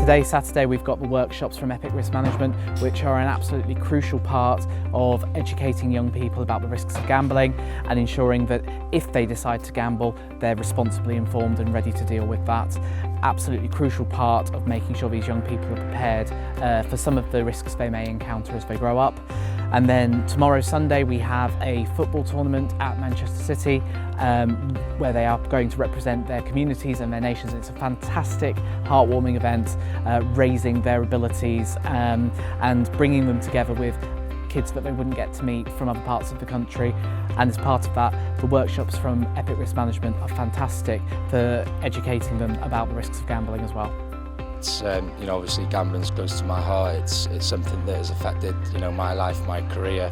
Today, Saturday, we've got the workshops from Epic Risk Management, which are an absolutely crucial part of educating young people about the risks of gambling and ensuring that if they decide to gamble, they're responsibly informed and ready to deal with that. Absolutely crucial part of making sure these young people are prepared for some of the risks they may encounter as they grow up. And then tomorrow, Sunday, we have a football tournament at Manchester City where they are going to represent their communities and their nations. It's a fantastic, heartwarming event, raising their abilities and bringing them together with kids that they wouldn't get to meet from other parts of the country. And as part of that, the workshops from Epic Risk Management are fantastic for educating them about the risks of gambling as well. It's, obviously gambling's close to my heart. It's something that has affected, my life, my career.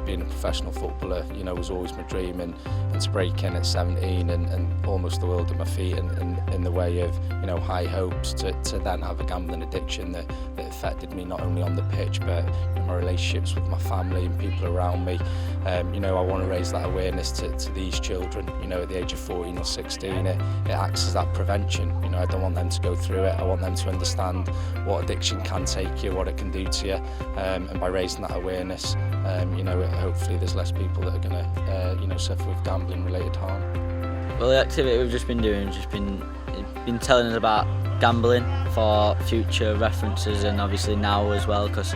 Being a professional footballer, was always my dream, and to break in at 17 and almost the world at my feet, and in the way of, high hopes, to then have a gambling addiction that affected me not only on the pitch, but my relationships with my family and people around me. I want to raise that awareness to these children, at the age of 14 or 16. It acts as that prevention. I don't want them to go through it. I want them to understand what addiction can take you, what it can do to you, and by raising that awareness, hopefully there's less people that are going to, suffer with gambling-related harm. Well, the activity we've just been doing has been telling us about gambling for future references, and obviously now as well, because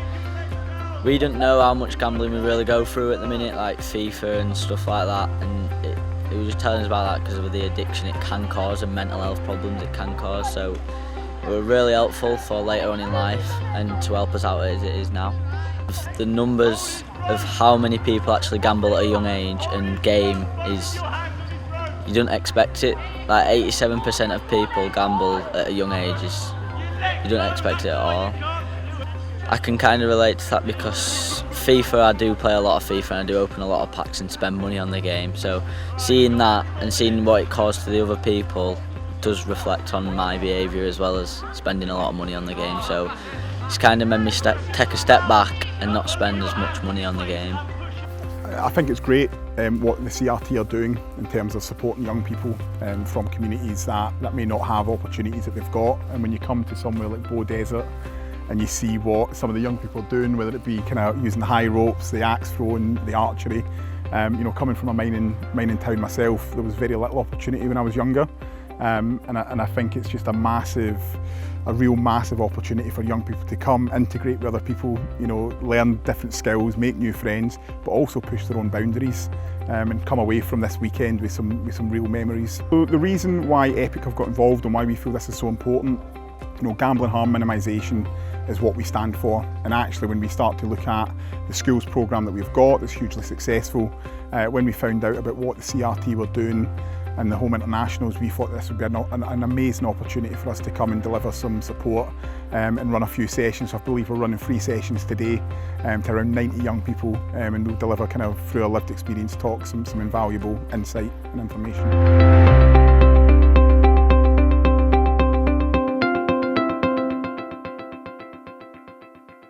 we don't know how much gambling we really go through at the minute, like FIFA and stuff like that, and it was just telling us about that because of the addiction it can cause and mental health problems it can cause. So it was really helpful for later on in life and to help us out as it is now. The numbers of how many people actually gamble at a young age and game is, you don't expect it. Like 87% of people gamble at a young age, you don't expect it at all. I can kind of relate to that because FIFA, I do play a lot of FIFA and I do open a lot of packs and spend money on the game. So seeing that and seeing what it caused to the other people does reflect on my behaviour as well as spending a lot of money on the game. So it's kind of made me take a step back and not spend as much money on the game. I think it's great what the CRT are doing in terms of supporting young people from communities that may not have opportunities that they've got. And when you come to somewhere like Beaudesert and you see what some of the young people are doing, whether it be kind of using the high ropes, the axe throwing, the archery, coming from a mining town myself, there was very little opportunity when I was younger. And I think it's just a real massive opportunity for young people to come, integrate with other people, learn different skills, make new friends, but also push their own boundaries and come away from this weekend with some real memories. So the reason why Epic have got involved and why we feel this is so important, gambling harm minimisation is what we stand for. And actually when we start to look at the schools programme that we've got that's hugely successful, when we found out about what the CRT were doing and the home internationals, we thought this would be an amazing opportunity for us to come and deliver some support and run a few sessions. I believe we're running 3 sessions today to around 90 young people, and we'll deliver kind of through a lived experience talk some invaluable insight and information.